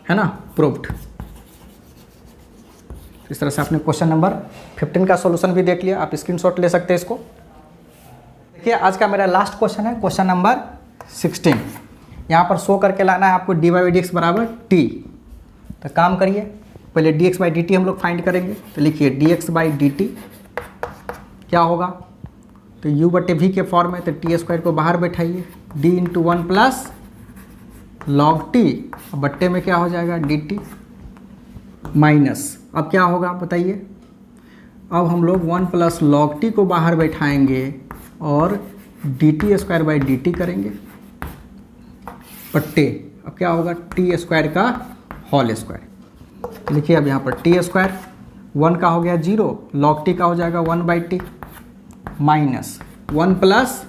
है ना, प्रूव्ड। इस तरह से आपने क्वेश्चन नंबर 15 का सॉल्यूशन भी देख लिया। आप स्क्रीनशॉट ले सकते हैं इसको। देखिए आज का मेरा लास्ट क्वेश्चन है क्वेश्चन नंबर 16। यहाँ पर शो करके लाना है आपको डी बाई डी एक्स बराबर टी। तो काम करिए, पहले D x by d T हम लोग फाइंड करेंगे। तो लिखिए d x by d T क्या होगा, तो u बटे वी के फॉर्म में, तो टी स्क्वायर को बाहर बैठाइए, d into 1 plus log T, बट्टे में क्या हो जाएगा डी टी माइनस, अब क्या होगा बताइए, अब हम लोग 1 प्लस लॉग टी को बाहर बैठाएंगे और D T square by d T करेंगे बट्टे, अब क्या होगा टी स्क्वायर का होल स्क्वायर। लिखिए अब यहाँ पर टी स्क्वायर 1 का हो गया 0, लॉग टी का हो जाएगा 1 by T minus 1 plus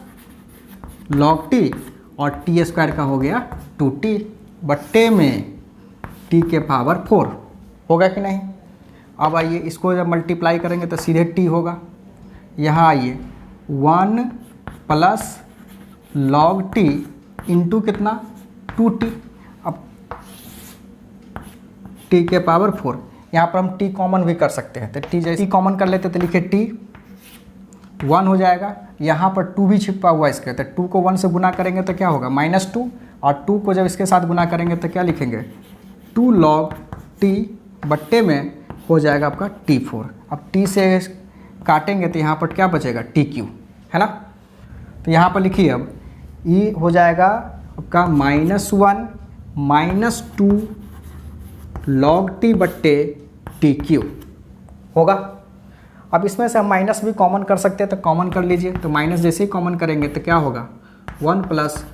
log T और टी स्क्वायर का हो गया 2t बट्टे में t के पावर 4 होगा कि नहीं। अब आइए इसको जब मल्टीप्लाई करेंगे तो सीधे t होगा। यहाँ आइए 1 प्लस लॉग टी इंटू कितना 2t, अब t के पावर 4। यहाँ पर हम t कॉमन भी कर सकते हैं, तो t जैसे कॉमन कर लेते तो लिखे t 1 हो जाएगा, यहाँ पर 2 भी छिपा हुआ है इसके, तो 2 को 1 से गुना करेंगे तो क्या होगा -2, और 2 को जब इसके साथ गुना करेंगे तो क्या लिखेंगे 2 log t बट्टे में हो जाएगा आपका t4। अब t से काटेंगे तो यहाँ पर क्या बचेगा tq, है ना। तो यहाँ पर लिखिए अब e हो जाएगा आपका -1 -2 log t बट्टे tq होगा। अब इसमें से हम माइनस भी कॉमन कर सकते हैं, तो कॉमन कर लीजिए। तो माइनस जैसे ही कॉमन करेंगे तो क्या होगा 1 प्लस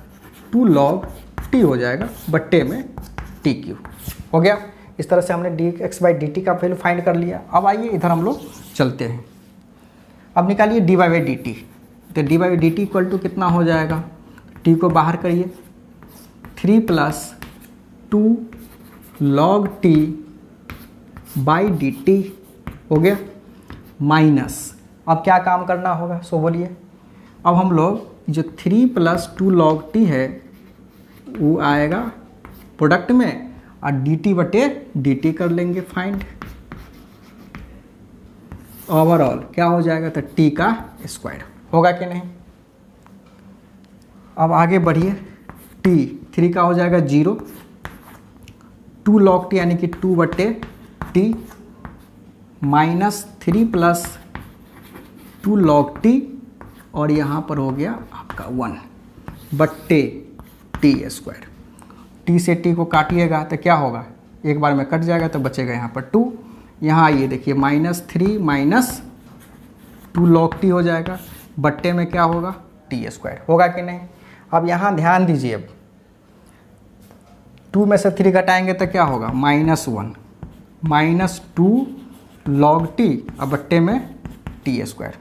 2 log t हो जाएगा बट्टे में tq हो गया। इस तरह से हमने D x by d T का वैल्यू फाइंड कर लिया। अब आइए इधर हम लोग चलते हैं, अब निकालिए d y by d t. तो d y by d t equal to कितना हो जाएगा, t को बाहर करिए 3 plus 2 log t by d t हो गया माइनस, अब क्या काम करना होगा सो बोलिए। अब हम लोग जो 3 प्लस 2 log t है वो आएगा प्रोडक्ट में और dt बटे dt कर लेंगे फाइंड, ओवरऑल क्या हो जाएगा तो t का स्क्वायर होगा कि नहीं। अब आगे बढ़िए, t 3 का हो जाएगा 0, 2 log t यानी कि 2 बटे t minus 3 plus 2 log t और यहाँ पर हो गया आपका 1 बट्टे टी स्क्वायर। टी से टी को काटिएगा तो क्या होगा, एक बार में कट जाएगा तो बचेगा यहाँ पर 2। यहाँ आइए देखिए -3 माइनस 2 log t हो जाएगा बट्टे में क्या होगा टी स्क्वायर होगा कि नहीं। अब यहाँ ध्यान दीजिए, अब 2 में से 3 घटाएंगे तो क्या होगा -1 -2 log t अब बट्टे में टी स्क्वायर,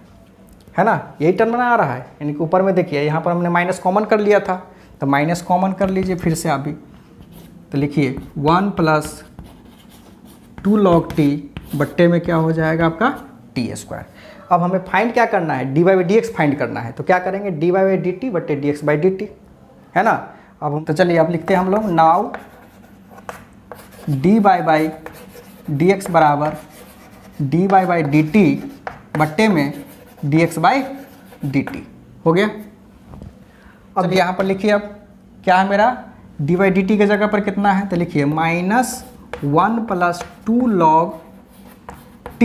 है ना। यही टर्म बना आ रहा है, यानी कि ऊपर में देखिए यहाँ पर हमने माइनस कॉमन कर लिया था, तो माइनस कॉमन कर लीजिए फिर से अभी। तो लिखिए 1 प्लस 2 log t बट्टे में क्या हो जाएगा आपका टी स्क्वायर। अब हमें फाइंड क्या करना है, d y by d x find करना है। तो क्या करेंगे d y by d t बट्टे d x by d t, है ना। अब हम तो चलिए अब लिखते हैं हम लोग now d y by d x बराबर d y by d t बट्टे में d x by d t हो गया। अब यहाँ पर लिखिए अब क्या है मेरा डी वाई डी टी के जगह पर कितना है, तो लिखिए -1 प्लस 2 log t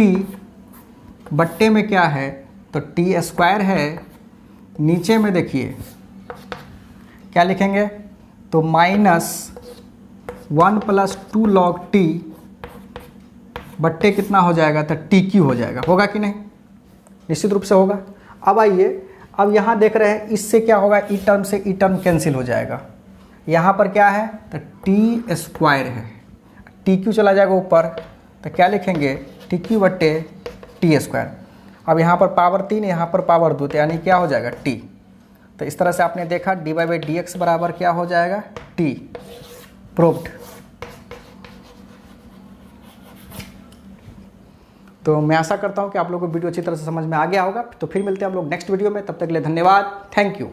बट्टे में क्या है तो टी स्क्वायर है, नीचे में देखिए क्या लिखेंगे तो -1 प्लस 2 log t बट्टे कितना हो जाएगा तो टी क्यू हो जाएगा, होगा कि नहीं, निश्चित रूप से होगा। अब आइए अब यहाँ देख रहे हैं इससे क्या होगा, ई टर्म से ई टर्म कैंसिल हो जाएगा। यहाँ पर क्या है तो टी स्क्वायर है, टी क्यू चला जाएगा ऊपर, तो क्या लिखेंगे टी क्यू बट्टे टी स्क्वायर। अब यहाँ पर पावर 3 यहाँ पर पावर 2, तो यानी क्या हो जाएगा टी। तो इस तरह से आपने देखा d y by d x बराबर क्या हो जाएगा टी, प्रूव्ड। तो मैं आशा करता हूँ कि आप लोगों को वीडियो अच्छी तरह से समझ में आ गया होगा। तो फिर मिलते हैं हम लोग नेक्स्ट वीडियो में, तब तक के लिए धन्यवाद, थैंक यू।